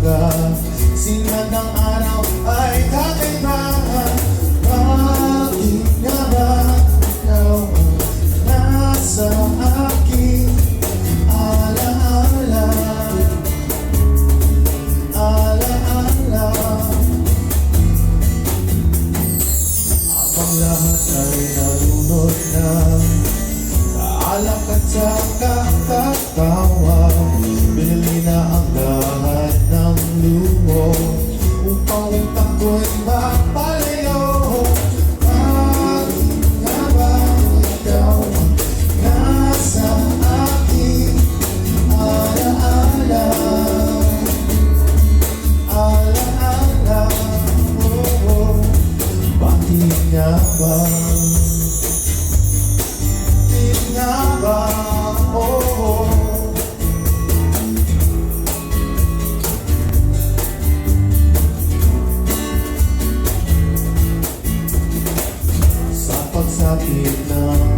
umaga, sinag ng araw ay kakaiba. Bakit nga ba ikaw ang nasa aking alaala? Alaala. Habang lahat ay nalunod na, kaalak at sa kakatawa, binili na ang lahat ng luho upang utang ko'y mapalayo. Bakit nga ba ikaw ang nasa aking alaala? Alaala, oh. Bakit nga ba? Bakit nga ba? Oh. Sa pagsapit ng